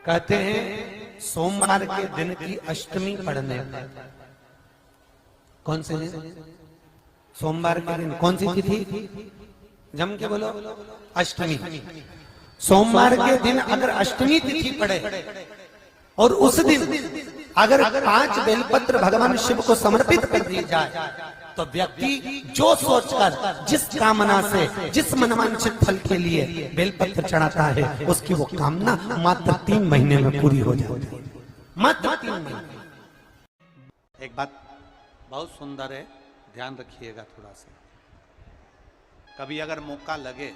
कहते हैं सोमवार के दिन की अष्टमी पढ़ने पर। कौन से दिन? सोमवार के दिन कौन सी तिथि? जम के बोलो। अष्टमी। सोमवार के दिन अगर अष्टमी तिथि पड़े और उस दिन अगर 5 बेलपत्र भगवान शिव को समर्पित कर दी जाए तो व्यक्ति जो सोचकर जिस कामना से जिस मनवांछित फल के लिए बेलपत्र चढ़ाता है उसकी वो कामना मात्र 3 महीने में पूरी हो जाती है। मात्र 3 महीने। एक बात बहुत सुंदर है, ध्यान रखिएगा थोड़ा सा। कभी अगर मौका लगे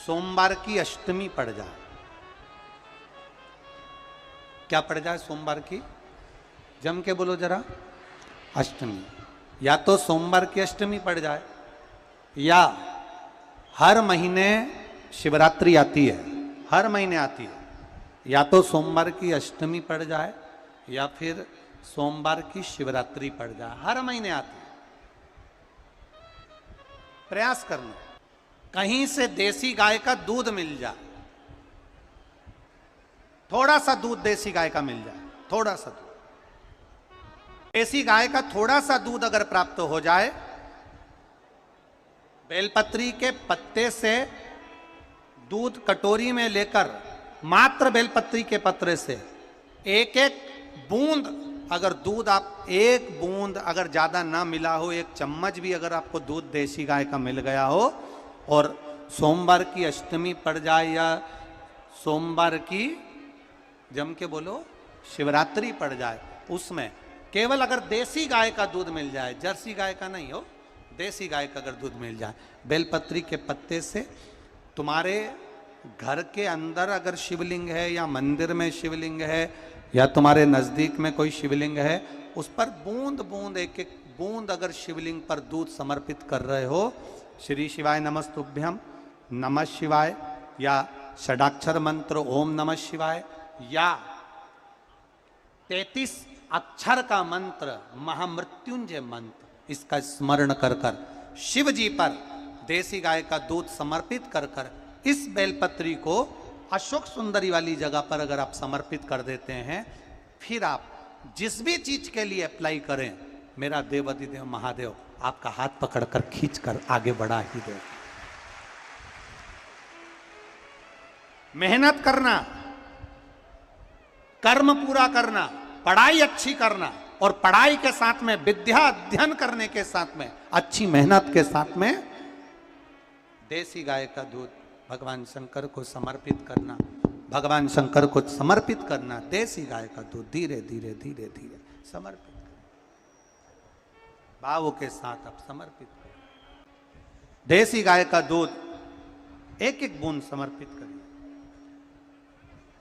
सोमवार की अष्टमी पड़ जाए, क्या पड़ जाए सोमवार की? जम के बोलो जरा। अष्टमी। या तो सोमवार की अष्टमी पड़ जाए या हर महीने शिवरात्रि आती है, हर महीने आती है, या तो सोमवार की अष्टमी पड़ जाए या फिर सोमवार की शिवरात्रि पड़ जाए, हर महीने आती है। प्रयास करना कहीं से देसी गाय का दूध मिल जाए, थोड़ा सा दूध देसी गाय का मिल जाए, थोड़ा सा दूध देसी गाय का, थोड़ा सा दूध अगर प्राप्त हो जाए, बेलपत्री के पत्ते से दूध कटोरी में लेकर, मात्र बेलपत्री के पत्रे से एक एक बूंद अगर दूध, आप एक बूंद अगर ज्यादा ना मिला हो, 1 चम्मच भी अगर आपको दूध देसी गाय का मिल गया हो और सोमवार की अष्टमी पड़ जाए या सोमवार की, जम के बोलो, शिवरात्रि पड़ जाए, उसमें केवल अगर देसी गाय का दूध मिल जाए, जर्सी गाय का नहीं हो, देसी गाय का अगर दूध मिल जाए, बेलपत्री के पत्ते से, तुम्हारे घर के अंदर अगर शिवलिंग है या मंदिर में शिवलिंग है या तुम्हारे नजदीक में कोई शिवलिंग है, उस पर बूंद बूंद, एक एक बूंद अगर शिवलिंग पर दूध समर्पित कर रहे हो, श्री शिवाय नमस्तुभ्यम, नमः शिवाय, या षडाक्षर मंत्र ओम नमः शिवाय, या 33 अक्षर का मंत्र महामृत्युंजय मंत्र, इसका स्मरण कर कर शिव जी पर देसी गाय का दूध समर्पित कर कर इस बेलपत्री को अशोक सुंदरी वाली जगह पर अगर आप समर्पित कर देते हैं, फिर आप जिस भी चीज के लिए अप्लाई करें, मेरा देवाधिदेव महादेव आपका हाथ पकड़कर खींचकर आगे बढ़ा ही दे। मेहनत करना, कर्म पूरा करना, पढ़ाई अच्छी करना, और पढ़ाई के साथ में विद्या अध्ययन करने के साथ में अच्छी मेहनत के साथ में देसी गाय का दूध भगवान शंकर को समर्पित करना, भगवान शंकर को समर्पित करना, देसी गाय का दूध धीरे धीरे धीरे धीरे समर्पित करना, भावों के साथ आप समर्पित करें। देसी गाय का दूध एक एक बूंद समर्पित करिए,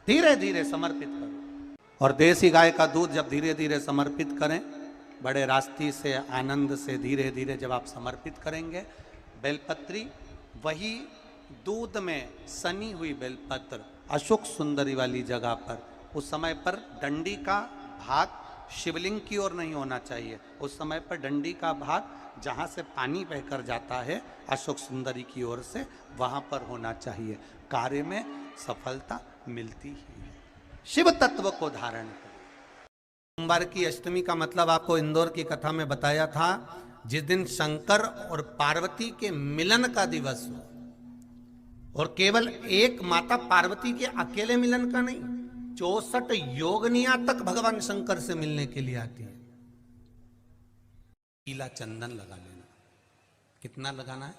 धीरे धीरे समर्पित करो। और देसी गाय का दूध जब धीरे धीरे समर्पित करें, बड़े रास्ते से, आनंद से धीरे धीरे जब आप समर्पित करेंगे, बेलपत्री वही दूध में सनी हुई बेलपत्र अशोक सुंदरी वाली जगह पर, उस समय पर डंडी का भाग शिवलिंग की ओर नहीं होना चाहिए, उस समय पर डंडी का भाग जहाँ से पानी बहकर जाता है अशोक सुंदरी की ओर से, वहाँ पर होना चाहिए। कार्य में सफलता मिलती ही है। शिव तत्व को धारण करें। सोमवार की अष्टमी का मतलब आपको इंदौर की कथा में बताया था, जिस दिन शंकर और पार्वती के मिलन का दिवस हो, और केवल एक माता पार्वती के अकेले मिलन का नहीं, 64 योगनिया तक भगवान शंकर से मिलने के लिए आती है। पीला चंदन लगा लेना। कितना लगाना है?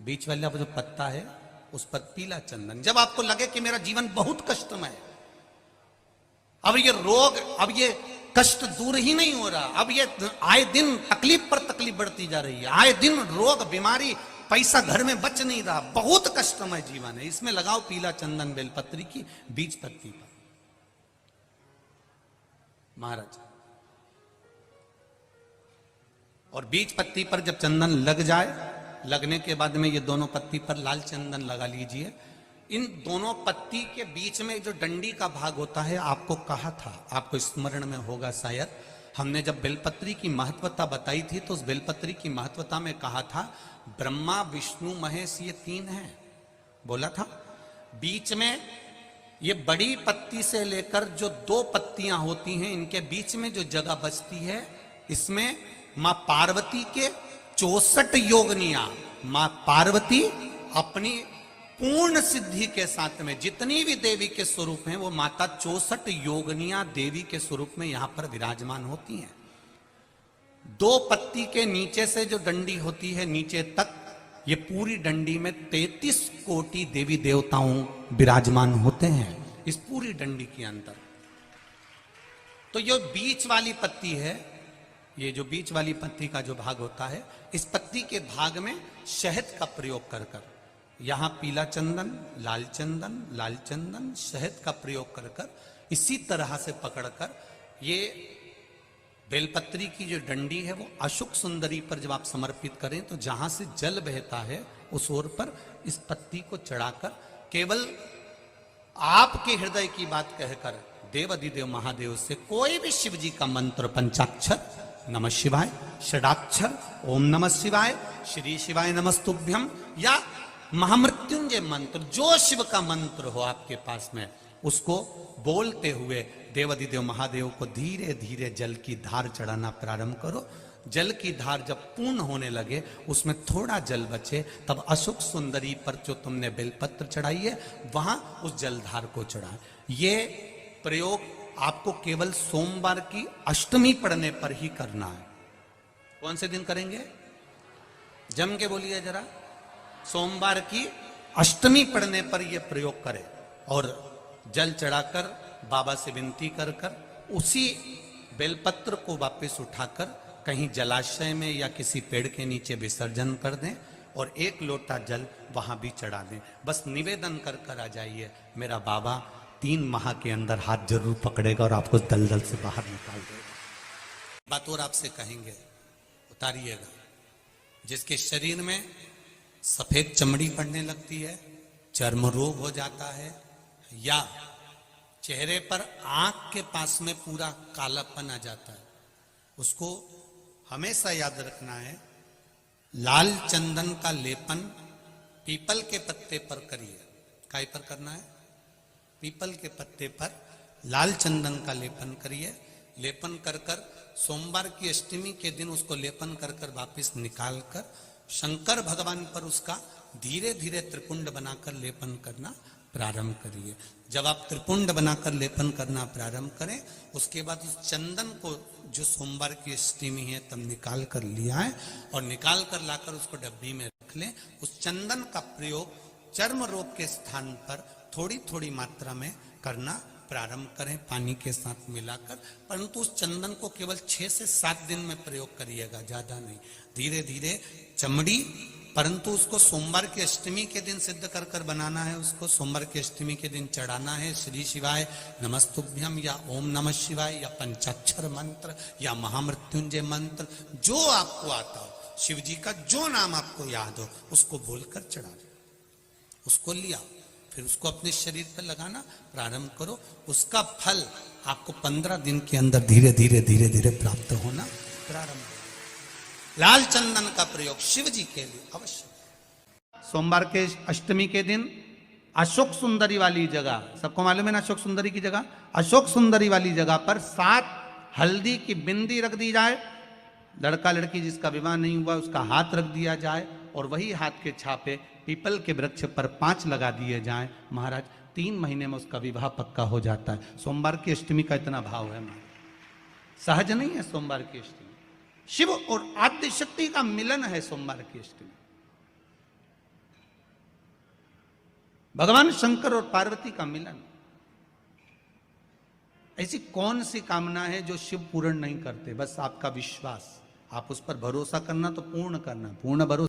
बीच वाला जो पत्ता है उस पर पीला चंदन। जब आपको लगे कि मेरा जीवन बहुत कष्टमय है, अब ये रोग, अब ये कष्ट दूर ही नहीं हो रहा, अब ये आए दिन तकलीफ पर तकलीफ बढ़ती जा रही है, आए दिन रोग, बीमारी, पैसा घर में बच नहीं रहा, बहुत कष्टमय जीवन है, इसमें लगाओ पीला चंदन बेलपत्री की बीज पत्ती पर। महाराज, और बीज पत्ती पर जब चंदन लग जाए, लगने के बाद में ये दोनों पत्ती पर लाल चंदन लगा लीजिए। इन दोनों पत्ती के बीच में जो डंडी का भाग होता है, आपको कहा था, आपको स्मरण में होगा शायद, हमने जब बेलपत्री की महत्वता बताई थी तो उस बेलपत्री की महत्वता में कहा था ब्रह्मा विष्णु महेश ये 3 हैं, बोला था। बीच में ये बड़ी पत्ती से लेकर जो 2 पत्तियां होती हैं, इनके बीच में जो जगह बचती है, इसमें मां पार्वती के 64 योगनियां, मां पार्वती अपनी पूर्ण सिद्धि के साथ में जितनी भी देवी के स्वरूप हैं, वो माता 64 योगनियां देवी के स्वरूप में यहां पर विराजमान होती हैं। 2 पत्ती के नीचे से जो डंडी होती है नीचे तक, ये पूरी डंडी में 33 कोटि देवी देवताओं विराजमान होते हैं इस पूरी डंडी के अंदर। तो ये बीच वाली पत्ती है, ये जो बीच वाली पत्ती का जो भाग होता है, इस पत्ती के भाग में शहद का प्रयोग कर कर, यहां पीला चंदन, लाल चंदन, लाल चंदन, शहद का प्रयोग कर कर, इसी तरह से पकड़कर ये बेलपत्री की जो डंडी है वो अशोक सुंदरी पर जब आप समर्पित करें तो जहां से जल बहता है उस ओर पर इस पत्ती को चढ़ाकर केवल आपके हृदय की बात कहकर देव अधिदेव महादेव से कोई भी शिव जी का मंत्र, पंचाक्षर नमः शिवाय, षडाक्षर ओम नमः शिवाय, श्री शिवाय नमस्तुभ्यम, या महामृत्युंजय मंत्र, जो शिव का मंत्र हो आपके पास में, उसको बोलते हुए देवाधिदेव महादेव को धीरे धीरे जल की धार चढ़ाना प्रारंभ करो। जल की धार जब पूर्ण होने लगे, उसमें थोड़ा जल बचे, तब अशोक सुंदरी पर जो तुमने बेलपत्र चढ़ाई है वहां उस जलधार को चढ़ा। ये प्रयोग आपको केवल सोमवार की अष्टमी पड़ने पर ही करना है। कौन से दिन करेंगे? जम के बोलिए जरा। सोमवार की अष्टमी पड़ने पर यह प्रयोग करें और जल चढ़ाकर बाबा से विनती कर कर उसी बेलपत्र को वापस उठाकर कहीं जलाशय में या किसी पेड़ के नीचे विसर्जन कर दें और 1 लोटा जल वहां भी चढ़ा दें। बस निवेदन कर कर आ जाइए, मेरा बाबा 3 माह के अंदर हाथ जरूर पकड़ेगा और आपको दलदल से बाहर निकाल देगा। बात और आपसे कहेंगे, उतारिएगा। जिसके शरीर में सफेद चमड़ी पड़ने लगती है, चर्म रोग हो जाता है, या चेहरे पर आंख के पास में पूरा कालापन आ जाता है, उसको हमेशा याद रखना है, लाल चंदन का लेपन पीपल के पत्ते पर करिए। काय पर करना है? पीपल के पत्ते पर लाल चंदन का लेपन करिए। लेपन कर कर सोमवार की अष्टमी के दिन उसको लेपन कर कर वापिस निकाल कर शंकर भगवान पर उसका धीरे धीरे त्रिपुंड बनाकर लेपन करना प्रारंभ करिए। जब आप त्रिपुंड बनाकर लेपन करना प्रारंभ करें, उसके बाद उस चंदन को जो सोमवार की अष्टमी है तब निकाल कर लिया है और निकाल कर लाकर उसको डब्बी में रख लें। उस चंदन का प्रयोग चर्म रोग के स्थान पर थोड़ी थोड़ी मात्रा में करना प्रारंभ करें, पानी के साथ मिलाकर। परंतु उस चंदन को केवल 6 से 7 दिन में प्रयोग करिएगा, ज्यादा नहीं। धीरे धीरे चमड़ी, परंतु उसको सोमवार की अष्टमी के दिन सिद्ध कर कर बनाना है। उसको सोमवार की अष्टमी के दिन चढ़ाना है श्री शिवाय नमस्तुभ्यम या ओम नमः शिवाय या पंचाक्षर मंत्र या महामृत्युंजय मंत्र, जो आपको आता हो, शिव जी का जो नाम आपको याद हो उसको बोलकर चढ़ा दो। उसको लिया, फिर उसको अपने शरीर पर लगाना प्रारंभ करो। उसका फल आपको 15 दिन के अंदर धीरे धीरे धीरे धीरे प्राप्त होना प्रारंभ। लाल चंदन का प्रयोग शिव जी के लिए अवश्य। सोमवार के अष्टमी के दिन अशोक सुंदरी वाली जगह, सबको मालूम है ना अशोक सुंदरी की जगह, अशोक सुंदरी वाली जगह पर 7 हल्दी की बिंदी रख दी जाए। लड़का लड़की जिसका विवाह नहीं हुआ उसका हाथ रख दिया जाए और वही हाथ के छापे पीपल के वृक्ष पर 5 लगा दिए जाएं। महाराज 3 महीने में उसका विवाह पक्का हो जाता है। सोमवार की अष्टमी का इतना भाव है, सहज नहीं है। सोमवार की अष्टमी शिव और आद्य शक्ति का मिलन है। सोमवार की अष्टमी भगवान शंकर और पार्वती का मिलन। ऐसी कौन सी कामना है जो शिव पूर्ण नहीं करते? बस आपका विश्वास, आप उस पर भरोसा करना तो पूर्ण करना, पूर्ण भरोसा